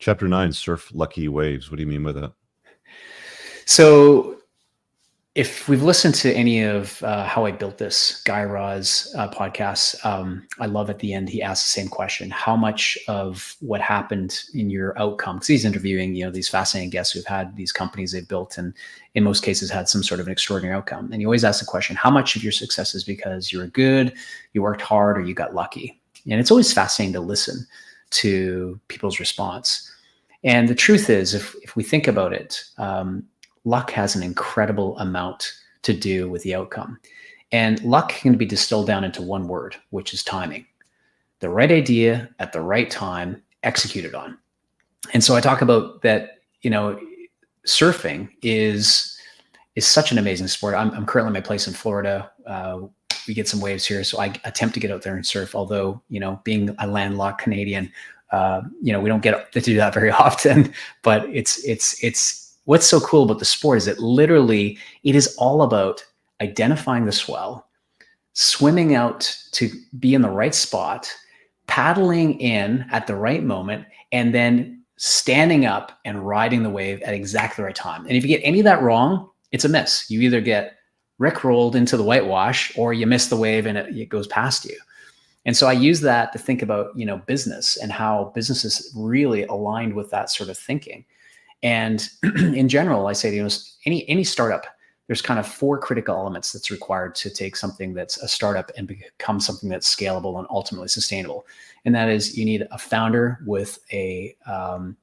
Chapter 9, surf lucky waves. What do you mean by that? So if we've listened to any of How I Built This, Guy Raz podcasts, I love at the end, he asks the same question: how much of what happened in your outcome, because he's interviewing, these fascinating guests who've had these companies they've built and in most cases had some sort of an extraordinary outcome. And he always asks the question, how much of your success is because you were good, you worked hard, or you got lucky? And it's always fascinating to listen to people's response. And the truth is, if we think about it, luck has an incredible amount to do with the outcome. And luck can be distilled down into one word, which is timing. The right idea at the right time, executed on. And so I talk about that, surfing is such an amazing sport. I'm currently in my place in Florida. We get some waves here, so I attempt to get out there and surf. Although, being a landlocked Canadian, we don't get to do that very often. But it's what's so cool about the sport is that literally it is all about identifying the swell, swimming out to be in the right spot, paddling in at the right moment, and then standing up and riding the wave at exactly the right time. And if you get any of that wrong, it's a miss. You either get rickrolled into the whitewash or you miss the wave and it goes past you. And so I use that to think about, business and how business is really aligned with that sort of thinking. And in general, I say, any startup, there's kind of 4 critical elements that's required to take something that's a startup and become something that's scalable and ultimately sustainable. And that is, you need a founder with an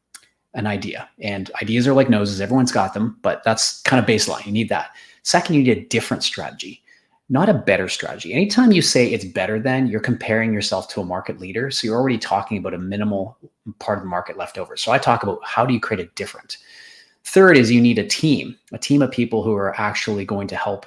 idea. And ideas are like noses. Everyone's got them, but that's kind of baseline. You need that. Second, you need a different strategy, not a better strategy. Anytime you say it's better than, you're comparing yourself to a market leader. So you're already talking about a minimal part of the market left over. So I talk about how do you create a different. Third is you need a team of people who are actually going to help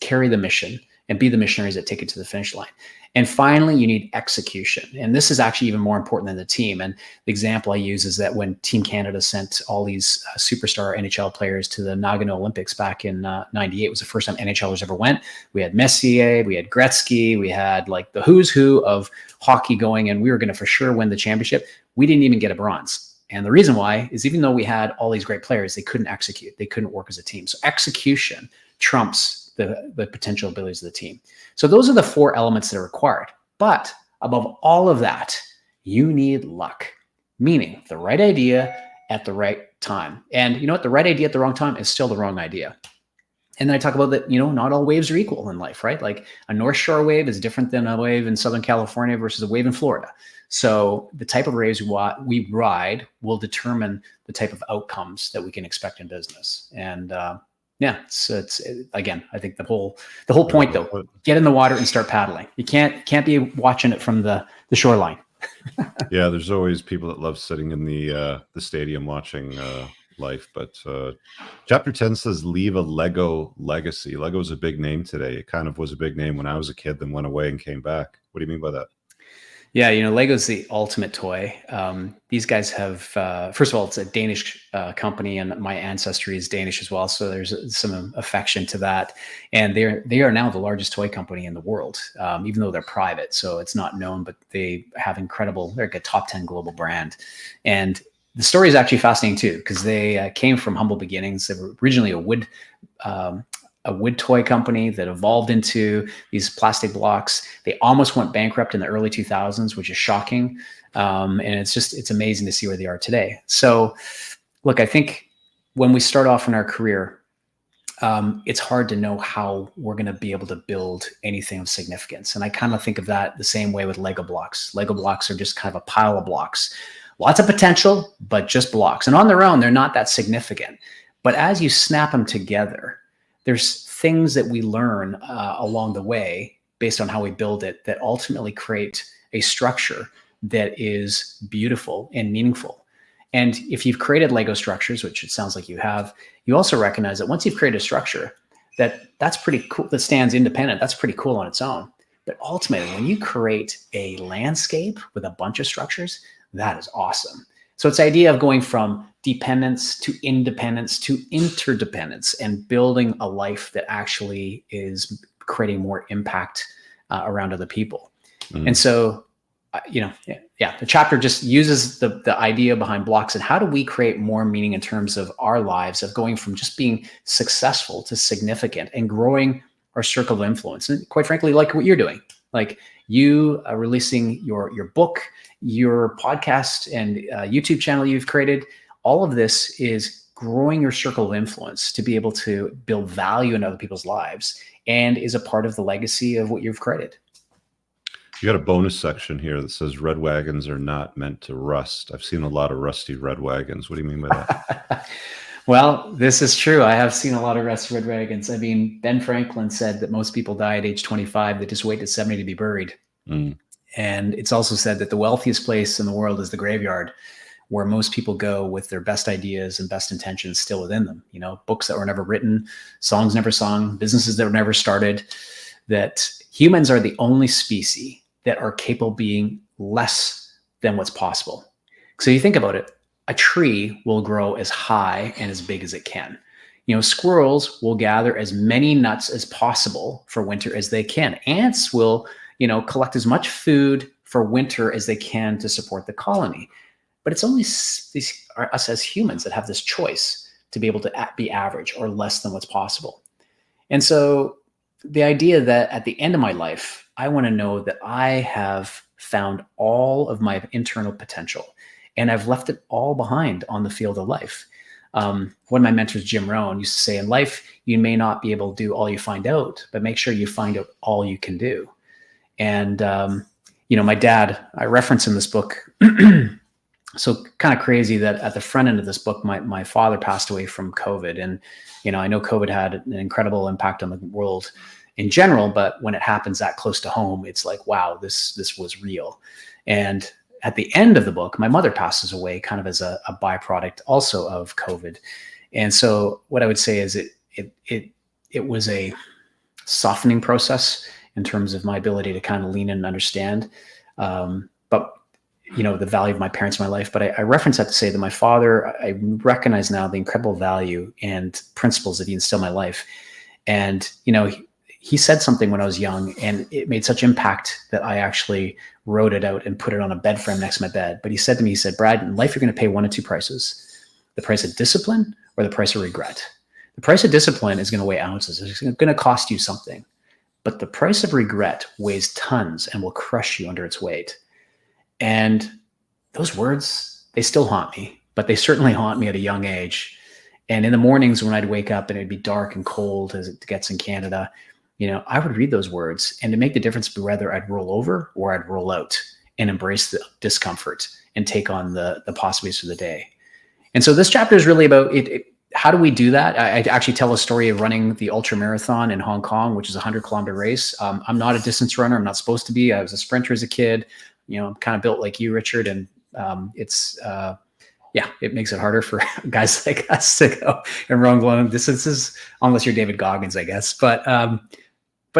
carry the mission and be the missionaries that take it to the finish line. And finally, you need execution. And this is actually even more important than the team. And the example I use is that when Team Canada sent all these superstar NHL players to the Nagano Olympics back in 98, it was the first time NHLers ever went. We had Messier, we had Gretzky, we had like the who's who of hockey going, and we were going to for sure win the championship. We didn't even get a bronze. And the reason why is even though we had all these great players, they couldn't execute. They couldn't work as a team. So execution trumps the potential abilities of the team. So those are the 4 elements that are required. But above all of that, you need luck, meaning the right idea at the right time. And you know what? The right idea at the wrong time is still the wrong idea. And then I talk about that, not all waves are equal in life, right? Like a North Shore wave is different than a wave in Southern California versus a wave in Florida. So the type of waves we ride will determine the type of outcomes that we can expect in business. And it's again, I think the whole point though, get in the water and start paddling. You can't be watching it from the shoreline. Yeah, there's always people that love sitting in the stadium watching life. But chapter 10 says leave a Lego legacy. Lego is a big name today. It kind of was a big name when I was a kid, then went away and came back. What do you mean by that? Yeah, Lego's the ultimate toy. These guys have, first of all, it's a Danish company, and my ancestry is Danish as well. So there's some affection to that. And they are now the largest toy company in the world, even though they're private. So it's not known, but they have they're like a top 10 global brand. And the story is actually fascinating too, because they came from humble beginnings. They were originally a wood toy company that evolved into these plastic blocks. They almost went bankrupt in the early 2000s, which is shocking. And it's amazing to see where they are today. So look, I think when we start off in our career, it's hard to know how we're going to be able to build anything of significance. And I kind of think of that the same way with Lego blocks. Lego blocks are just kind of a pile of blocks, lots of potential, but just blocks. And on their own, they're not that significant. But as you snap them together, there's things that we learn along the way based on how we build it that ultimately create a structure that is beautiful and meaningful. And if you've created Lego structures, which it sounds like you have, you also recognize that once you've created a structure that's pretty cool, that stands independent, that's pretty cool on its own. But ultimately, when you create a landscape with a bunch of structures, that is awesome. So it's the idea of going from dependence to independence to interdependence and building a life that actually is creating more impact around other people. And so, the chapter just uses the idea behind blocks and how do we create more meaning in terms of our lives, of going from just being successful to significant and growing our circle of influence. And quite frankly, like what you're doing, like you releasing your book, your podcast and YouTube channel you've created, all of this is growing your circle of influence to be able to build value in other people's lives and is a part of the legacy of what you've created. You got a bonus section here that says red wagons are not meant to rust. I've seen a lot of rusty red wagons. What do you mean by that? Well, this is true. I have seen a lot of rusty red wagons. I mean, Ben Franklin said that most people die at age 25. They just wait to 70 to be buried. Mm. And it's also said that the wealthiest place in the world is the graveyard, where most people go with their best ideas and best intentions still within them. You know, books that were never written, songs never sung, businesses that were never started, that humans are the only species that are capable of being less than what's possible. So you think about it, a tree will grow as high and as big as it can. You know, squirrels will gather as many nuts as possible for winter as they can. Ants will, you know, collect as much food for winter as they can to support the colony. But it's only us as humans that have this choice to be able to be average or less than what's possible. And so the idea that at the end of my life, I want to know that I have found all of my internal potential and I've left it all behind on the field of life. One of my mentors, Jim Rohn, used to say, in life, you may not be able to do all you find out, but make sure you find out all you can do. And, you know, my dad, I reference in this book, so kind of crazy that at the front end of this book, my father passed away from COVID. And, you know, I know COVID had an incredible impact on the world in general, but when it happens that close to home, it's like, wow, this was real. And at the end of the book, my mother passes away kind of as a byproduct also of COVID. And so what I would say is it was a softening process in terms of my ability to kind of lean in and understand. But you know, the value of my parents in my life. But I reference that to say that my father, I recognize now the incredible value and principles that he instilled in my life. And, you know, he said something when I was young and it made such impact that I actually wrote it out and put it on a bed frame next to my bed. But he said to me, he said, Brad, in life, you're going to pay one of two prices: the price of discipline or the price of regret. The price of discipline is going to weigh ounces. It's going to cost you something. But the price of regret weighs tons and will crush you under its weight. And those words, they still haunt me, but they certainly haunt me at a young age. And in the mornings when I'd wake up and it'd be dark and cold as it gets in Canada, you know, I would read those words and to make the difference be whether I'd roll over or I'd roll out and embrace the discomfort and take on the possibilities for the day. And so this chapter is really about how do we do that? I actually tell a story of running the ultra marathon in Hong Kong, which is a 100-kilometer race. I'm not a distance runner. I'm not supposed to be. I was a sprinter as a kid. You know, I'm kind of built like you, Richard, and it makes it harder for guys like us to go and run long distances, unless you're David Goggins, I guess. But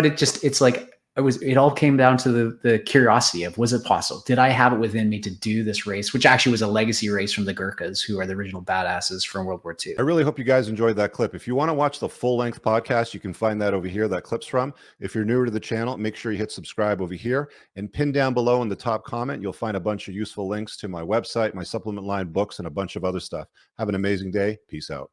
it's like it all came down to the curiosity of, was it possible? Did I have it within me to do this race, which actually was a legacy race from the Gurkhas, who are the original badasses from World War II. I really hope you guys enjoyed that clip. If you want to watch the full-length podcast, you can find that over here, that clip's from. If you're newer to the channel, make sure you hit subscribe over here and pin down below in the top comment. You'll find a bunch of useful links to my website, my supplement line, books, and a bunch of other stuff. Have an amazing day. Peace out.